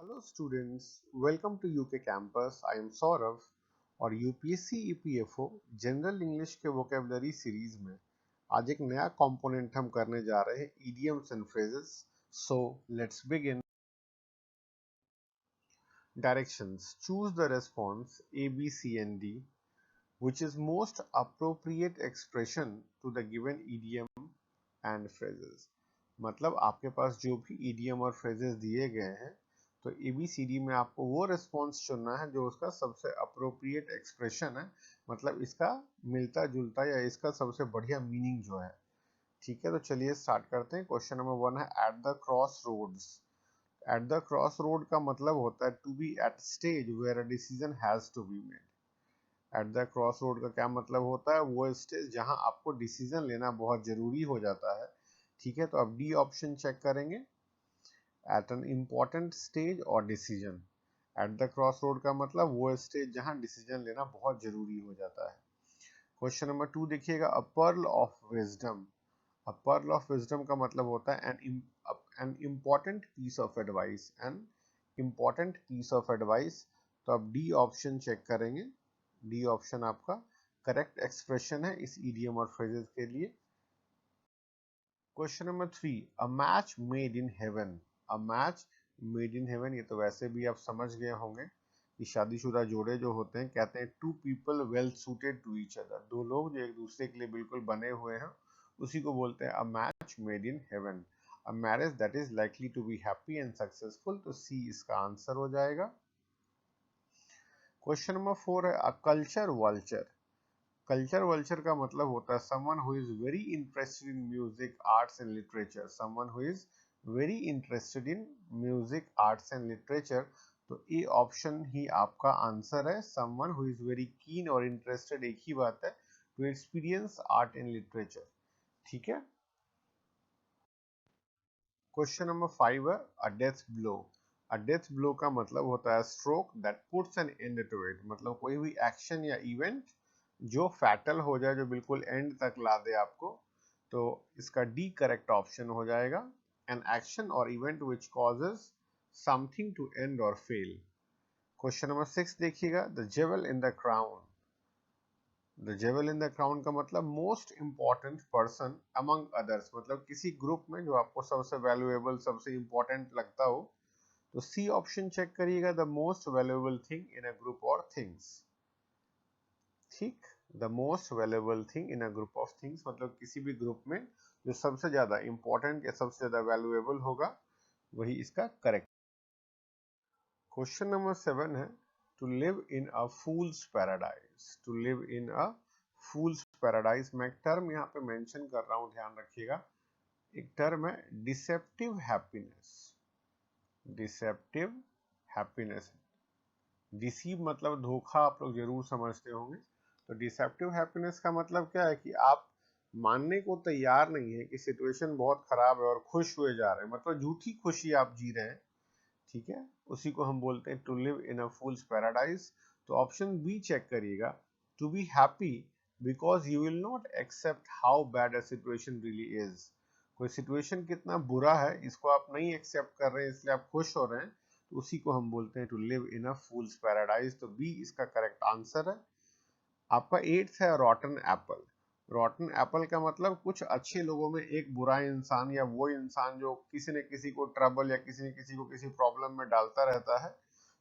Hello students, welcome to UK campus. I am Saurav और UPSC EPFO general English के vocabulary series में आज एक नया कंपोनेंट हम करने जा रहे हैं idioms and phrases. So let's begin. Directions: choose the response A, B, C and D which is most appropriate expression to the given idiom and phrases. मतलब आपके पास जो भी idiom और phrases दिए गए हैं तो ABCD में आपको वो रिस्पॉन्स चुनना है जो उसका सबसे अप्रोप्रिएट एक्सप्रेशन है, मतलब इसका मिलता जुलता या इसका सबसे बढ़िया मीनिंग जो है. ठीक है, तो चलिए स्टार्ट करते हैं. क्वेश्चन नंबर 1 है at the cross roads. At the cross road का मतलब होता है to be at stage where a decision has to be made. At the cross road का क्या मतलब होता है? वो स्टेज जहां आपको डिसीजन लेना बहुत जरूरी हो जाता है. ठीक है, तो अब डी ऑप्शन चेक करेंगे. एट एन इम्पॉर्टेंट स्टेज और decision. Eight the cross road का मतलब वो स्टेज जहां डिसीजन लेना बहुत जरूरी हो जाता है. क्वेश्चन नंबर 2 देखिएगा, a pearl of wisdom. A pearl of wisdom का मतलब होता है an important piece of advice. An important piece of advice. तो अब डी ऑप्शन चेक करेंगे. डी ऑप्शन आपका करेक्ट एक्सप्रेशन है इस इडियम और फ्रेजेस के लिए. Question number 3, a match made in heaven. A match made in heaven, ये तो वैसे भी आप समझ गए होंगे कि शादीशुदा जोड़े जो होते हैं, कहते हैं two people well suited to each other. दो लोग जो एक दूसरे के लिए बिल्कुल बने हुए हैं, उसी को बोलते हैं a match made in heaven. A marriage that is likely to be happy and successful. तो सी इसका आंसर हो जाएगा. क्वेश्चन नंबर 4 है a culture vulture. Culture vulture का मतलब होता है someone who is very interested in music, arts and literature. Someone who is very interested in music, arts and literature. तो ए ऑप्शन ही आपका आंसर है. Someone who is very keen और interested एक ही बात है, to experience art and literature. ठीक है. क्वेश्चन नंबर 5 है a death blow. A death blow का मतलब होता है stroke that puts an end to it. मतलब कोई भी एक्शन या इवेंट जो फैटल हो जाए, जो बिल्कुल एंड तक ला दे आपको. तो इसका डी करेक्ट ऑप्शन हो जाएगा. एन एक्शन और event which causes something to end और फेल. क्वेश्चन नंबर 6 देखिएगा, द जेवल इन द क्राउन. द जेवल इन द क्राउन का मतलब most important person among others. मतलब किसी ग्रुप में जो आपको सबसे वैल्यूएबल, सबसे इंपॉर्टेंट लगता हो. तो सी ऑप्शन चेक करिएगा, the most valuable thing in a group और थिंग्स. ठीक, the most valuable thing in a group of things मतलब किसी भी ग्रुप में जो सबसे ज्यादा इंपॉर्टेंट या सबसे ज्यादा वैल्यूएबल होगा, वही इसका करेक्ट. क्वेश्चन नंबर 7 है to live in a fool's paradise. To live in a fool's paradise. मैं एक टर्म यहाँ पे मेंशन कर रहा हूँ, ध्यान रखिएगा. एक टर्म है deceptive happiness. Deceptive happiness. Deceive मतलब धोखा, आप लोग जरूर समझते होंगे. तो डिसेप्टिव हैप्पीनेस का मतलब क्या है कि आप मानने को तैयार नहीं है कि सिचुएशन बहुत खराब है और खुश हुए जा रहे हैं, मतलब झूठी खुशी आप जी रहे हैं. ठीक है, उसी को हम बोलते हैं to live in a fool's paradise. तो ऑप्शन बी चेक करिएगा, to be happy because you will not accept how bad a situation really is. कोई सिचुएशन कितना बुरा है इसको आप नहीं एक्सेप्ट कर रहे हैं, इसलिए आप खुश हो रहे हैं. तो उसी को हम बोलते हैं to live in a fool's paradise. तो बी इसका करेक्ट आंसर है. आपका 8th है रॉटन एप्पल. रॉटन एप्पल का मतलब कुछ अच्छे लोगों में एक बुरा इंसान, या वो इंसान जो किसी न किसी को ट्रबल या किसी न किसी को किसी प्रॉब्लम में डालता रहता है.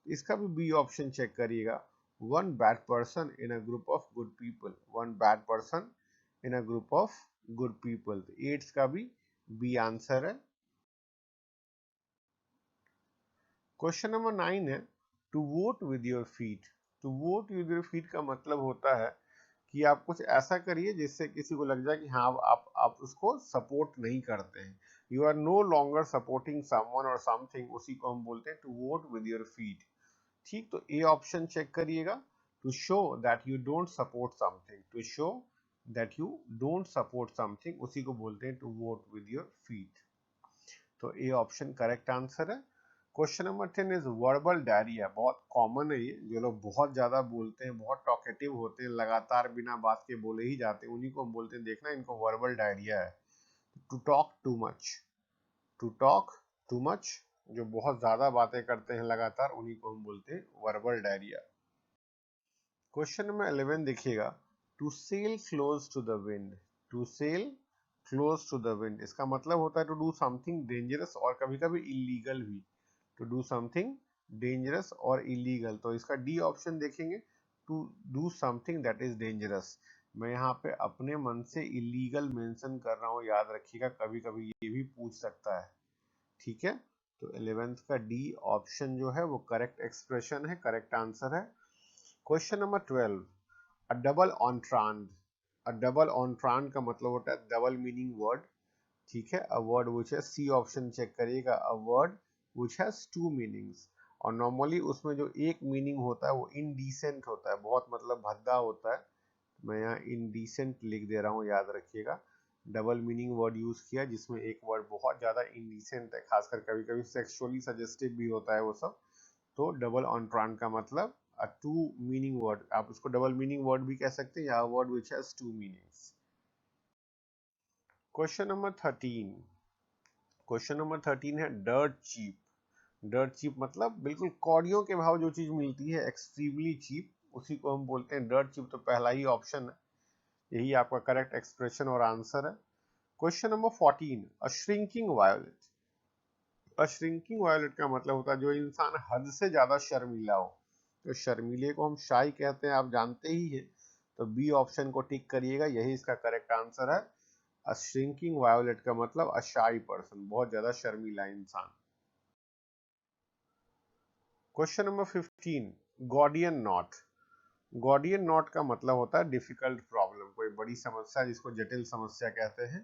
इसका भी बी ऑप्शन चेक करिएगा, one bad person in a group of good people. One bad person in a group of good people. 8th का भी बी आंसर है. क्वेश्चन नंबर 9 है to vote with your feet. To vote with your feet का मतलब होता है कि आप कुछ ऐसा करिए जिससे किसी को लग जाए कि हाँ आप उसको सपोर्ट नहीं करते हैं. You are no longer supporting someone और समथिंग. उसी को हम बोलते हैं to vote with your feet. ठीक, तो ए ऑप्शन चेक करिएगा, to show that you don't support something. To show that you don't support something, उसी को बोलते हैं to vote with your feet. तो ए ऑप्शन करेक्ट आंसर है. Question number 10 is verbal diarrhoea. बहुत common है ये, जो लोग बहुत ज्यादा बोलते हैं, बहुत टॉकेटिव होते हैं, लगातार बिना बात के बोले ही जाते हैं, उन्हीं को हम बोलते हैं, देखना इनको वर्बल डायरिया है. To talk too much. To talk too much जो बहुत ज्यादा बातें करते हैं लगातार, उन्हीं को हम बोलते हैं वर्बल डायरिया। क्वेश्चन नंबर 11 देखिएगा, to sail close to the wind. To sail close to the wind, इसका मतलब होता है टू डू समथिंग डेंजरस और कभी कभी इलीगल भी। टू डू समथिंग डेंजरस और इलीगल, तो इसका डी ऑप्शन देखेंगे, to do something that is dangerous. मैं यहाँ पे अपने मन से इलीगल मेंशन कर रहा हूँ, याद रखिएगा, कभी कभी ये भी पूछ सकता है। ठीक है, तो 11th का डी ऑप्शन जो है वो करेक्ट एक्सप्रेशन है, करेक्ट आंसर है। Question number 12, a double entendre. A double entendre का मतलब होता है डबल मीनिंग वर्ड। ठीक है, अ वर्ड विच है, सी ऑप्शन चेक करिएगा, a word which has two meanings. और नॉर्मली उसमें जो एक मीनिंग होता है वो इनडिसेंट होता है, बहुत मतलब भद्दा होता है। मैं यहाँ इनडिसेंट लिख दे रहा हूँ, याद रखिएगा। डबल मीनिंग वर्ड यूज किया जिसमें एक वर्ड बहुत ज्यादा इनडिसेंट है, खासकर कभी कभी सेक्सुअली सजेस्टिव भी होता है वो सब। तो डबल ऑन्ट्रांड का मतलब अ टू मीनिंग वर्ड, आप उसको डबल मीनिंग वर्ड भी कह सकते हैं, या word which has two meanings. Question number 13। Question number 13 है डर्ट चीप। डर्ट चीप मतलब बिल्कुल कौड़ियों के भाव जो चीज मिलती है, एक्सट्रीमली चीप, उसी को हम बोलते हैं डर्ट चीप। तो पहला ही ऑप्शन है, यही आपका करेक्ट एक्सप्रेशन और आंसर है। क्वेश्चन नंबर 14, अ श्रिंकिंग वायोलेट। अ श्रिंकिंग वायोलेट का मतलब होता है जो इंसान हद से ज्यादा शर्मीला हो। तो शर्मीले को हम शाई कहते हैं, आप जानते ही हैं। तो बी ऑप्शन को टिक करिएगा, यही इसका करेक्ट आंसर है। अ श्रिंकिंग वायोलेट का मतलब अ शाई पर्सन, बहुत ज्यादा शर्मीला इंसान। Question number 15, Gordian knot. Gordian knot का मतलब होता है डिफिकल्ट प्रॉब्लम, कोई बड़ी समस्या जिसको जटिल समस्या कहते हैं।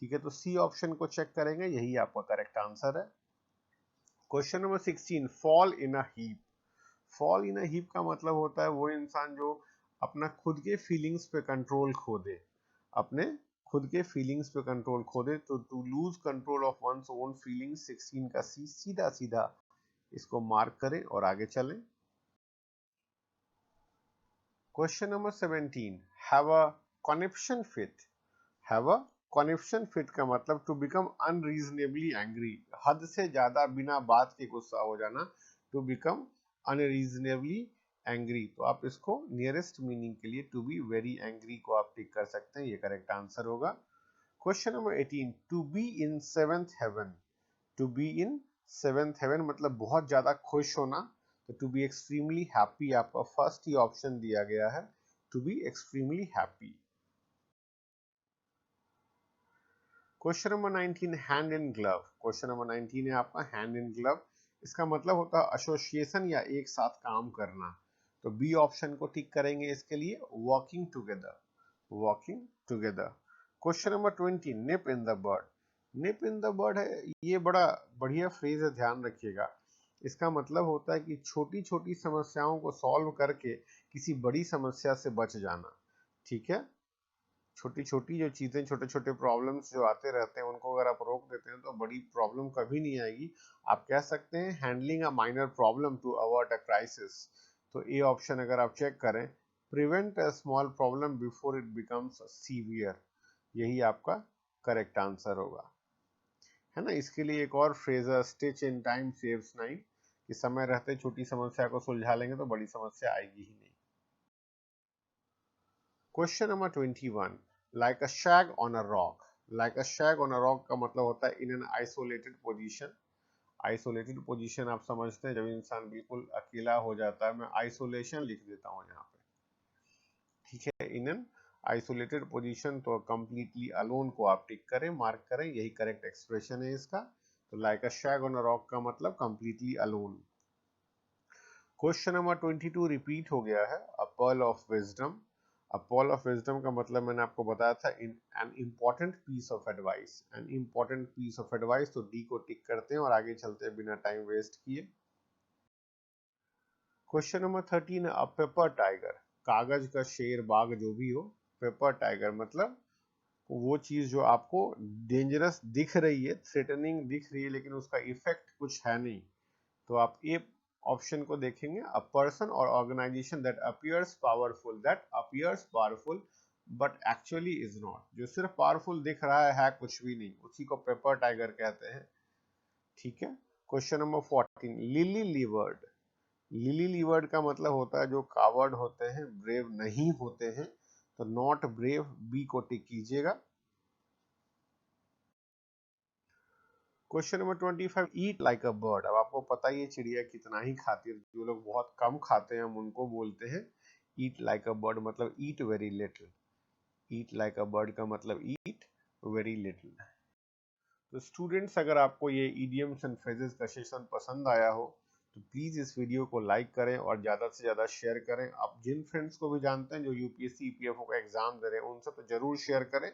ठीक है, तो सी ऑप्शन को चेक करेंगे, यही आपका करेक्ट आंसर है। Question number 16, fall in a heap. Fall in a heap का मतलब होता है वो इंसान जो अपना खुद के फीलिंग्स पे कंट्रोल खो दे, अपने खुद के फीलिंग्स पे कंट्रोल खो दे। तो to lose control of one's ओन फीलिंग्स, 16 का सी, सीधा सीधा इसको मार्क करें और आगे चलें। Question number 17, have a conniption fit. Have a conniption fit का मतलब टू बिकम अनरीजनेबली एंग्री, हद से ज्यादा बिना बात के गुस्सा हो जाना, टू बिकम अनरीजनेबली एंग्री। तो आप इसको नियरेस्ट मीनिंग के लिए टू बी वेरी एंग्री को आप टिक कर सकते हैं, ये करेक्ट आंसर होगा। Question number 18, to be in seventh heaven. To be in seventh heaven मतलब बहुत ज्यादा खुश होना। तो टू बी एक्सट्रीमली हैप्पी आपका फर्स्ट ही ऑप्शन दिया गया है, to be extremely happy. Question number 19, hand in glove. Question number 19 है आपका हैंड इन ग्लव। इसका मतलब होता है एसोसिएशन या एक साथ काम करना। तो बी ऑप्शन को टिक करेंगे इसके लिए, working together, working together. Question number 20, nib in the bird. Nib in the bird है, ये बड़ा बढ़िया फ्रेज है, ध्यान रखिएगा। इसका मतलब होता है कि छोटी छोटी समस्याओं को सॉल्व करके किसी बड़ी समस्या से बच जाना। ठीक है, छोटी छोटी जो चीजें, छोटे छोटे प्रॉब्लम्स जो आते रहते हैं, उनको अगर आप रोक देते हैं तो बड़ी प्रॉब्लम कभी नहीं आएगी। आप कह सकते हैं handling a minor problem to avoid a crisis. तो ए ऑप्शन अगर आप चेक करें, prevent a small problem before it becomes severe, यही आपका करेक्ट आंसर होगा, है ना। इसके लिए एक और फ्रेज है, stitch in time saves nine, कि समय रहते छोटी समस्या को सुलझा लेंगे तो बड़ी समस्या आएगी ही नहीं। Question number 21, like a shag on a rock. Like a shag on a rock का मतलब होता है in an isolated position. Isolated position आप समझते हैं जब इंसान बिल्कुल अकेला हो जाता है, मैं आइसोलेशन लिख देता हूँ यहाँ पे। ठीक है, इन एन आइसोलेटेड पोजीशन, तो कंप्लीटली अलोन को आप टिक करें, मार्क करें, यही करेक्ट एक्सप्रेशन है इसका। तो like a shag on a rock का मतलब completely alone. Question number 22 repeat हो गया है, a pearl of wisdom. A pearl of wisdom का मतलब मैंने आपको बताया था, in an important piece of advice. An important piece of advice, तो डी को टिक करते हैं और आगे चलते हैं बिना टाइम वेस्ट किए। Question number 13, a paper tiger. कागज का शेर, बाघ जो भी हो, पेपर टाइगर मतलब वो चीज जो आपको डेंजरस दिख रही है, थ्रेटनिंग दिख रही है, लेकिन उसका इफेक्ट कुछ है नहीं। तो आप ए ऑप्शन को देखेंगे, अ पर्सन और organisation that appears powerful but actually is not, जो सिर्फ पावरफुल दिख रहा है कुछ भी नहीं, उसी को पेपर टाइगर कहते हैं। ठीक है, क्वेश्चन नंबर 14, लिली लिवर्ड। लिली लिवर्ड का मतलब होता है जो कावर्ड होते हैं, ब्रेव नहीं होते हैं, तो नॉट ब्रेव बी को टिक कीजिएगा। Question number 25, eat like a bird. अब आपको पता ही है चिड़िया कितना ही खाती है, जो लोग बहुत कम खाते हैं हम उनको बोलते हैं ईट लाइक अ बर्ड, मतलब eat very little. Eat like a bird का मतलब ईट वेरी लिटिल। तो स्टूडेंट्स, अगर आपको ये इडियम्स एंड फ्रेजेस का सेशन पसंद आया हो तो प्लीज इस वीडियो को लाइक करें और ज्यादा से ज्यादा शेयर करें। आप जिन फ्रेंड्स को भी जानते हैं जो यूपीएससी ईपीएफओ का एग्जाम दे रहे हैं उनसे तो जरूर शेयर करें।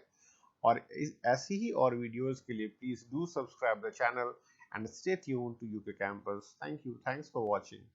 और ऐसी ही और वीडियोस के लिए please do subscribe the channel and stay tuned to UK campus. Thank you, thanks for watching.